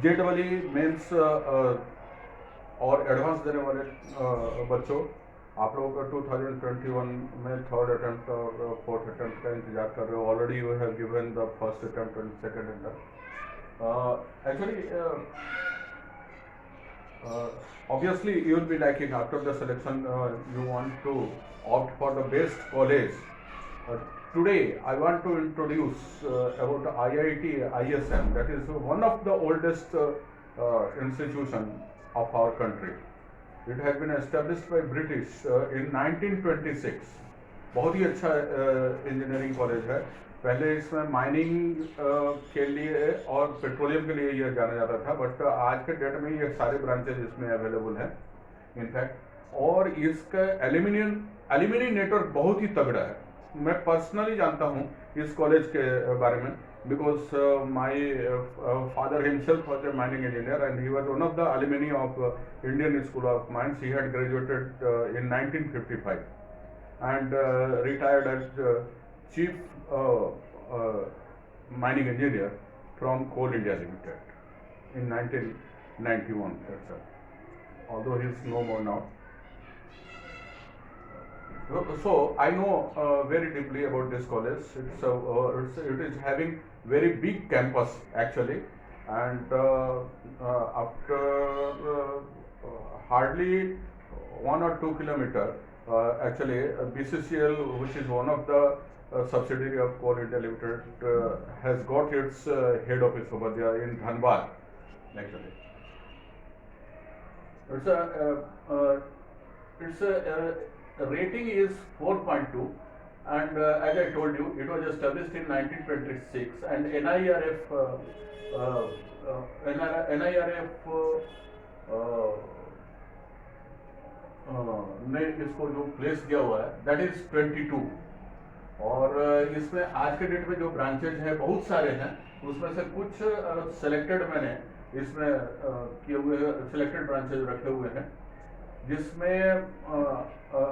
JEE mains और advance देने वाले बच्चों, आप लोगों का 2021 में थर्ड अटेम्प्ट और फोर्थ अटेम्प्ट का इंतजार कर रहे हो. Already you have given the first attempt and second attempt. Actually obviously you will be liking after the selection, you want to opt for the best college. Today I want to introduce about IIT ISM, that is one of the oldest institution of our country. It has been established by British in 1926. बहुत ही अच्छा engineering college है. पहले इसमें mining के लिए और petroleum के लिए यह जाना जाता था, बट आज के डेट में ये सारे ब्रांचेज इसमें अवेलेबल हैं इनफैक्ट. और इसका एल्यूमिनियम नेटवर्क बहुत ही तगड़ा है. मैं पर्सनली जानता हूँ इस कॉलेज के बारे में, because my father himself was a mining engineer and he was one of the alumni of Indian school of mines. He had graduated in 1955 and retired as chief mining engineer from Coal India Limited in 1991. That's all. Although he is no more now. So I know very deeply about this college. It is having very big campus actually, and after hardly 1 or 2 kilometers. Actually, BCCL, which is one of the subsidiary of Coal India Limited, has got its head office over there in Dhanbad. Actually, its rating is 4.2, and as I told you, it was established in 1926, and NIRF ने इसको जो place दिया हुआ है that is 22. और इसमें आज के डेट में जो ब्रांचेज हैं बहुत सारे हैं, उसमें से कुछ सेलेक्टेड मैंने इसमें किए हुए सेलेक्टेड ब्रांचेज रखे हुए हैं, जिसमें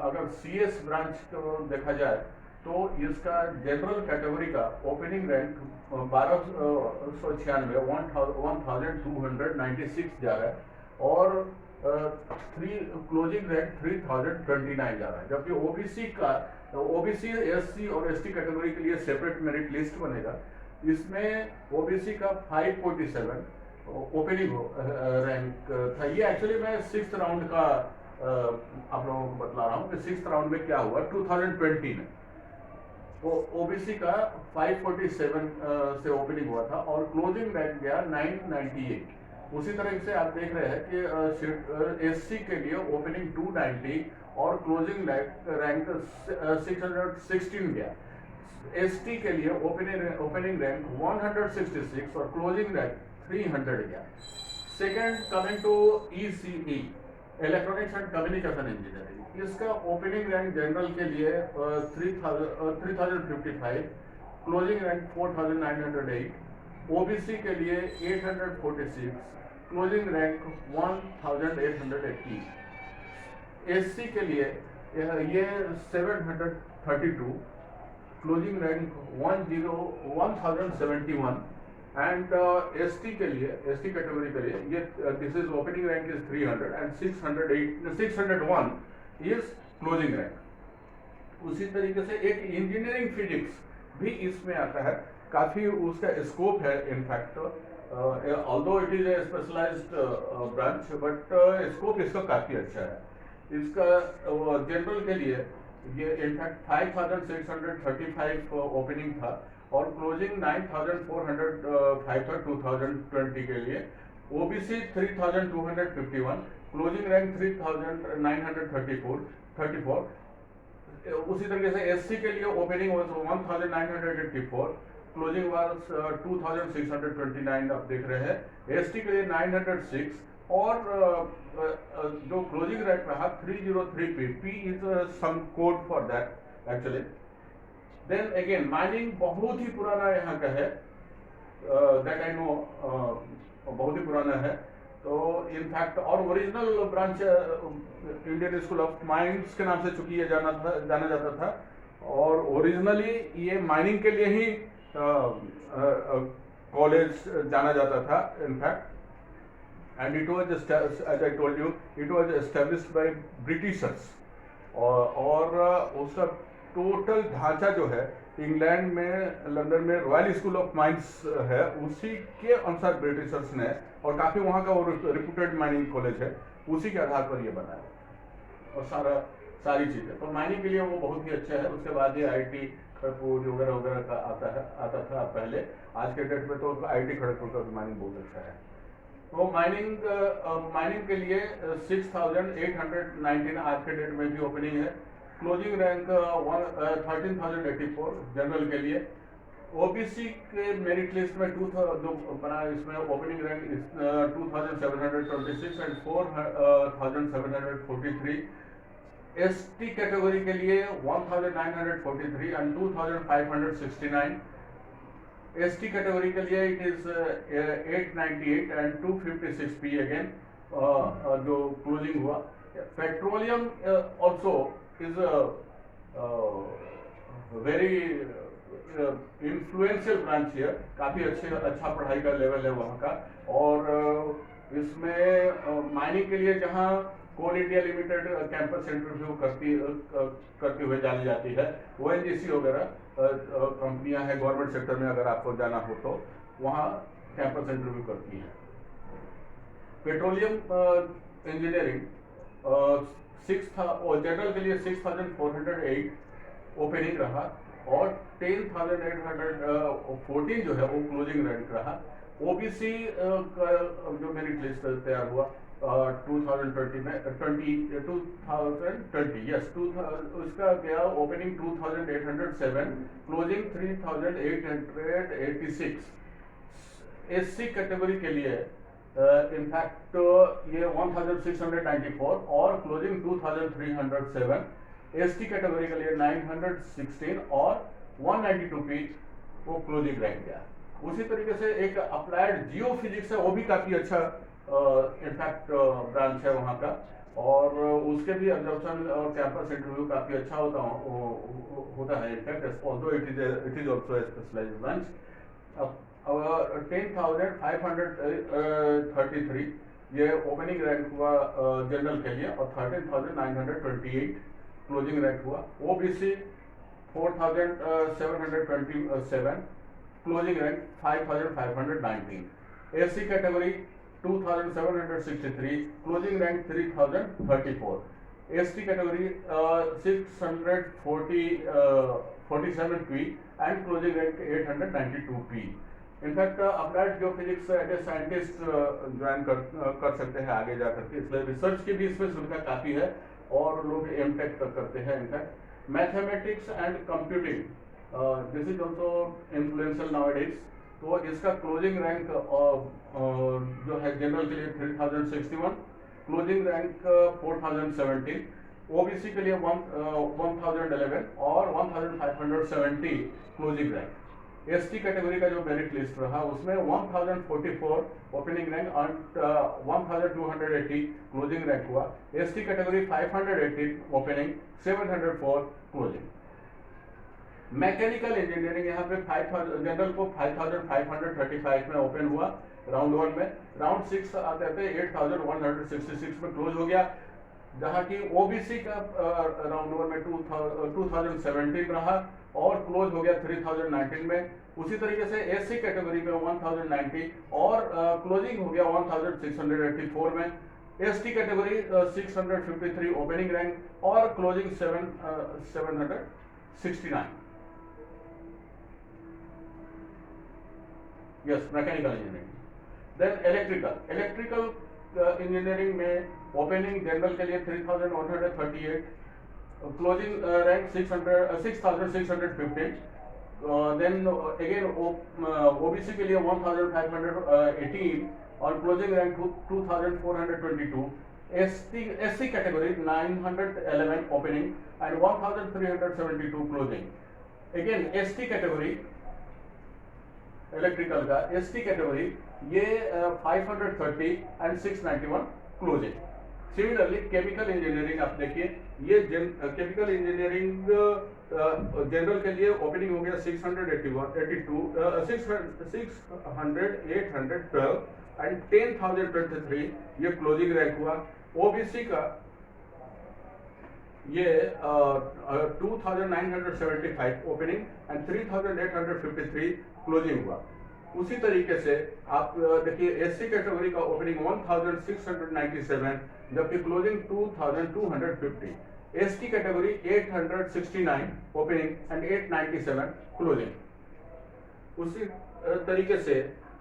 अगर CS ब्रांच को देखा जाए तो इसका जनरल कैटेगरी का ओपनिंग रैंक 1296 1296 जा रहा है, और क्लोजिंग रैंक 3029 जा रहा है. जबकि ओबीसी SC और ST कैटेगरी के लिए सेपरेट मेरिट लिस्ट बनेगा. इसमें ओबीसी का 547 ओपनिंग रैंक था. ये एक्चुअली मैं 6th राउंड का आप लोगों को बतला रहा हूँ कि 6th राउंड में क्या हुआ 2020 में. तो ओबीसी का 547 से ओपनिंग हुआ था और क्लोजिंग रैंक गया 998. उसी तरह से आप देख रहे हैं कि SC के लिए ओपनिंग 290 और क्लोजिंग रैंक 616 गया. ST के लिए ओपनिंग रैंक 166 और क्लोजिंग रैंक 300 गया. Second, coming to ECE, electronics and communication engineering, इसका ओपनिंग रैंक जनरल के लिए 3055, क्लोजिंग रैंक 4908, OBC के लिए 846, क्लोजिंग रैंक 1880, SC के लिए ये 732, क्लोजिंग रैंक 1071, एंड ST के लिए ST कैटेगरी के लिए ये this is opening rank is 300 and 601 is closing rank. उसी तरीके से एक इंजीनियरिंग फिजिक्स भी इसमें आता है. काफ़ी उसका स्कोप है in fact, although it is a specialised branch, but scope इसका काफ़ी अच्छा है. इसका जनरल के लिए ये इनफैक्ट 5635 ओपनिंग था और क्लोजिंग 9405 था 2020 के लिए. OBC 3251, closing rank 3934. उसी तरीके से SC के लिए ओपनिंग वाज 1984, क्लोजिंग वाज 2629 आप देख रहे हैं. ST के लिए 906 और जो क्लोजिंग रैंक रहा 303 P is some code for that actually. Then again mining बहुत ही पुराना यहाँ का है, दैट आई नो, बहुत ही पुराना है. तो इनफैक्ट और original branch Indian school of mines के नाम से चूंकि ये जाना जाता था, और ओरिजिनली ये माइनिंग के लिए ही कॉलेज जाना जाता था in fact. and it was as I told you, it was established by Britishers. और उसका टोटल ढांचा जो है इंग्लैंड में, लंदन में रॉयल स्कूल ऑफ माइंस है, उसी के अनुसार ब्रिटिशर्स ने, और काफ़ी वहाँ का वो रिप्यूटेड माइनिंग कॉलेज है, उसी के आधार पर ये बना है और सारी चीज़ें। तो माइनिंग के लिए वो बहुत ही अच्छा है। उसके बाद ये IIT खड़गपुर वगैरह वगैरह का आता था पहले। आज के डेट में तो IIT खड़गपुर का माइनिंग बहुत अच्छा है। तो माइनिंग के लिए 6,819 आज के डेट में भी ओपनिंग है। क्लोजिंग रैंक 13,084 जनरल के लिए। OBC के मेरिट लिस्ट में जो बना इसमें opening rank 2,726 and 4,743। ST category के लिए 1,943 एंड 2,569। ST कैटेगरी के लिए it is 898 and 256 P again जो क्लोजिंग हुआ। Petroleum also is very influential branch है, काफ़ी अच्छा पढ़ाई का लेवल है वहाँ का। और इसमें माइनिंग के लिए जहाँ कोल इंडिया लिमिटेड कैंपस इंटरव्यू करती हुए जानी जाती है, ONGC वगैरह कंपनियां हैं गवर्नमेंट सेक्टर में, अगर आपको जाना हो तो वहाँ कैंपस इंटरव्यू करती हैं। पेट्रोलियम इंजीनियरिंग जनरल के लिए 6,408 ओपनिंग रहा और 10,814 जो है वो क्लोजिंग रैंक रहा। OBC का जो मेरिट लिस्ट तैयार हुआ 2020 में 2020 यस उसका गया ओपनिंग 2,807, क्लोजिंग 3,886। SC कैटेगरी के लिए इनफैक्ट ये 1,694 और क्लोजिंग 2,307। ST कैटेगरी के लिए 916 और 192 P वो क्लोजिंग रैंक गया। उसी तरीके से एक अप्लाइड जियो फिजिक्स है, वो भी काफ़ी अच्छा इनफैक्ट ब्रांच है वहाँ का, और उसके भी एब्जॉर्प्शन और कैंपस इंटरव्यू काफ़ी अच्छा होता है in fact, although it is also a specialised branch. 10,533 ये ओपनिंग रैंक हुआ जनरल के लिए और 13,928 क्लोजिंग रैंक हुआ। OBC 4,727 closing rank 5,519। SC category 2,763 closing rank 3,034। ST category 647 P and closing rank 892 P। In fact applied geophysics as a scientist join कर सकते हैं आगे जा करके, इसलिए रिसर्च की भी इसमें सुविधा काफ़ी है और लोग M.Tech तक करते हैं। In fact mathematics and computing this is also influential nowadays. तो इसका क्लोजिंग रैंक जो है जनरल के लिए 3,061, क्लोजिंग रैंक 4,017, OBC के लिए 1,011 और 1,570 क्लोजिंग रैंक। ST कैटेगरी का जो मेरिट लिस्ट रहा उसमें 1,044 ओपनिंग रैंक और 1,280 क्लोजिंग रैंक हुआ। ST category 518 opening, 704 closing. Mechanical engineering यहाँ पे 5,000 जनरल को 5,535 में ओपन हुआ राउंड 1 में। राउंड 6 आते आते 8,166 में क्लोज हो गया, जहाँ की OBC का राउंड 1 में 2017 रहा और क्लोज हो गया 3,019 में। उसी तरीके से SC कैटेगरी में 1,090 और क्लोजिंग हो गया 1,684 में। ST कैटेगरी 653 ओपनिंग रैंक और closing 769। Yes, mechanical engineering. Then electrical engineering में ओपनिंग जनरल के लिए 3,138, closing rank 6,615। Then again OBC के लिए 1,518 और closing rank 2,422। SC category 911 opening and 1,372 closing. Again ST category electrical का ST कैटेगरी ये 530 and 691 closing. Similarly chemical engineering आप देखिए, ये केमिकल इंजीनियरिंग जनरल के लिए ओपनिंग हो गया 612 एंड 10,023 ये क्लोजिंग रैंक हुआ। ओबीसी का ये 2,975 ओपनिंग एंड 3,853 क्लोजिंग हुआ। उसी तरीके से आप देखिए एससी कैटेगरी का ओपनिंग 1,697 जबकि closing 2,250। ST category 869 opening and 897 closing. उसी तरीके से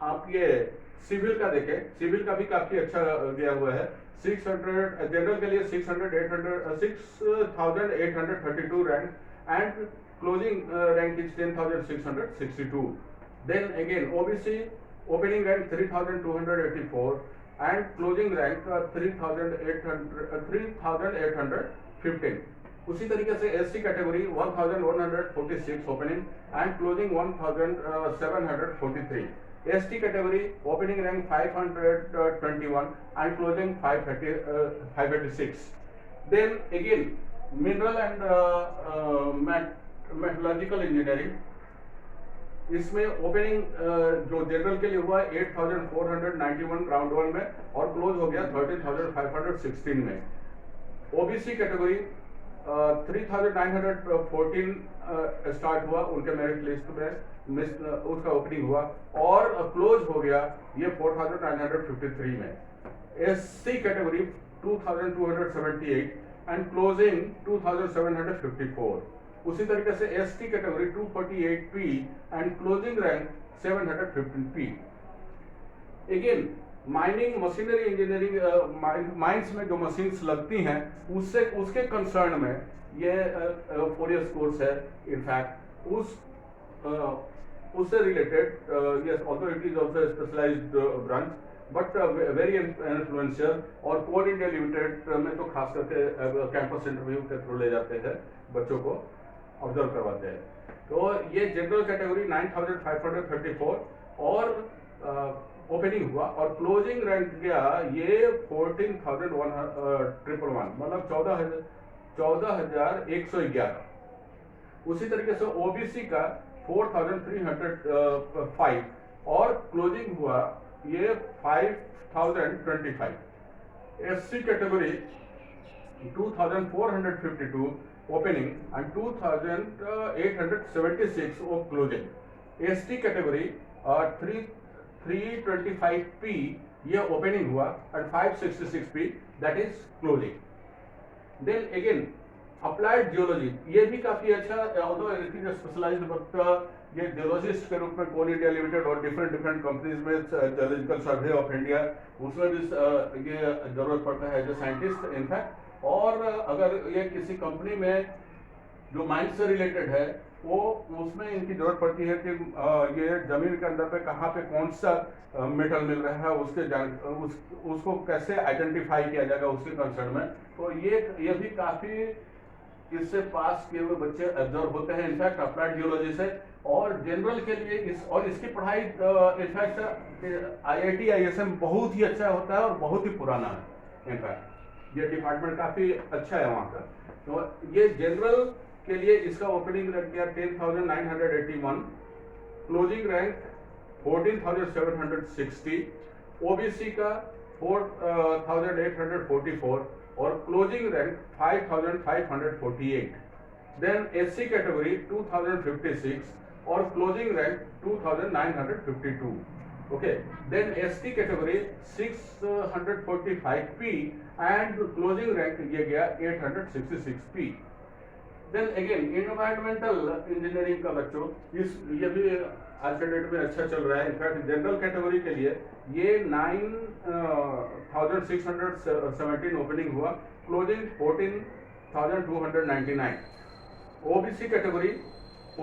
आप ये सिविल का देखें, सिविल का भी काफी अच्छा दिया हुआ है। 600 जनरल के लिए 6,832 rank and closing rank is 10,662। Then again OBC opening rank 3,284 and closing rank 3,815। उसी तरीके से SC category 1,146 opening and closing 1,743। ST category opening rank 521 and closing 586। Then again mineral and metallurgical engineering, इसमें opening जो general के लिए हुआ 8,491 round 1 में और क्लोज हो गया 13,516 में। ओबीसी कैटेगरी 3,914 स्टार्ट हुआ उनके मेरिट लिस्ट में, उसका ओपनिंग हुआ और क्लोज हो गया ये 4,953 में। SC category 2,278 and closing 2,754। उसी तरीके से ST category 248P and closing rank 715P। Again mining machinery engineering, mines में जो मशीन्स लगती हैं उसके कंसर्न में ये 4 इयर्स कोर्स है। इनफैक्ट उससे related yes also it is also specialised branch but very influential. और कोर इंडिया लिमिटेड में तो खास करके कैंपस इंटरव्यू के थ्रू ले जाते हैं, बच्चों को ऑब्जर्व करवाते हैं। तो ये जनरल कैटेगरी 9,534 और ओपनिंग हुआ और क्लोजिंग रैंक गया ये 14,111 मतलब 14,111। उसी तरीके से ओबीसी का 4,305 और क्लोजिंग हुआ ये 5,025। SC category 2,452 opening and 2,876 of closing. ST category 325P ये opening हुआ and 566P that is closing. Then again applied geology ये भी काफी अच्छा, although it is specialized but ये जियोलॉजिस्ट के रूप में कोल इंडिया लिमिटेड और डिफरेंट कंपनीज में जियोलॉजिकल सर्वे ऑफ इंडिया उसमें भी ये जरूरत पड़ता है एज ए साइंटिस्ट इनफैक्ट। और अगर ये किसी कंपनी में जो माइंस से रिलेटेड है वो उसमें इनकी जरूरत पड़ती है कि ये जमीन के अंदर पे कहाँ पे कौन सा मेटल मिल रहा है उसको कैसे आइडेंटिफाई किया जाएगा उसके कंसर्न में। तो ये भी काफी इससे पास किए हुए बच्चे ऑब्जर्व होते हैं इनफैक्ट अप्लाइड जियोलॉजी से। और जनरल के लिए इसकी पढ़ाई इनफैक्ट IIT ISM बहुत ही अच्छा होता है और बहुत ही पुराना है। इनफैक्ट ये डिपार्टमेंट काफी अच्छा है वहाँ का। तो ये जनरल के लिए इसका ओपनिंग रैंक गया 10,981, क्लोजिंग रैंक 14,760, ओबीसी का 4,844 और closing rank 5,548। Then SC category 2,056 और closing rank 2,952। Okay, then ST category 645P and closing rank ये गया 866P। Then again environmental engineering का बच्चों ये भी आज के डेट में अच्छा चल रहा है। इनफैक्ट जनरल कैटेगरी के लिए ये 9,617 ओपनिंग हुआ, closing 14,299। OBC category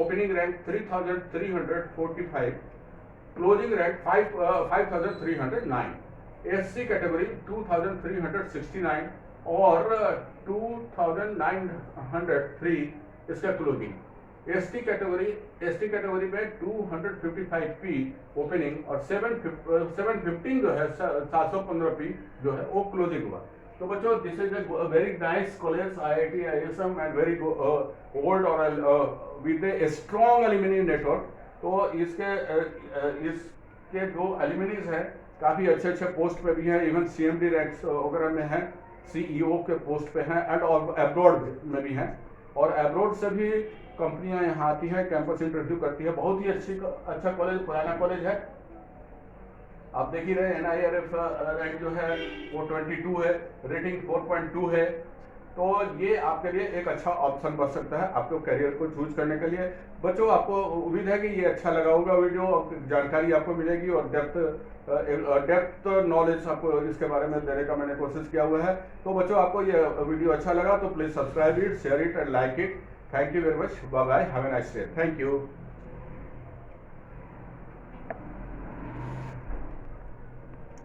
opening rank 3,345, closing rank 5,309। SC category 2,369 और 2,903 इसका क्लोजिंग। एसटी कैटेगरी में 255P ओपनिंग और 715 जो है 715P जो है वो क्लोजिंग हुआ। तो बच्चों this is a very nice college IIT ISM and very old और with a strong alumni network. तो इसके जो एल्यूमिनीज हैं काफ़ी अच्छे अच्छे पोस्ट पे भी हैं, इवन CMD रैंक्स वगैरह में हैं, CEO के पोस्ट पे हैं, एंड और एब्रॉड में भी हैं। और एब्रॉड से भी कंपनियां यहाँ आती हैं, कैंपस इंटरव्यू करती है। बहुत ही अच्छा कॉलेज, पुराना कॉलेज है। आप देख ही रहे NIRF रैंक जो है वो 22 है, रेटिंग 4.2 है। तो ये आपके लिए एक अच्छा ऑप्शन बन सकता है आपको करियर को चूज करने के लिए। बच्चों, आपको उम्मीद है कि ये अच्छा लगा होगा वीडियो, जानकारी आपको मिलेगी और डेप्थ नॉलेज आपको इसके बारे में देने का मैंने कोशिश किया हुआ है। तो बच्चों, आपको ये वीडियो अच्छा लगा तो please subscribe it, share it and like it. Thank you very much, bye bye, have a nice day, thank you.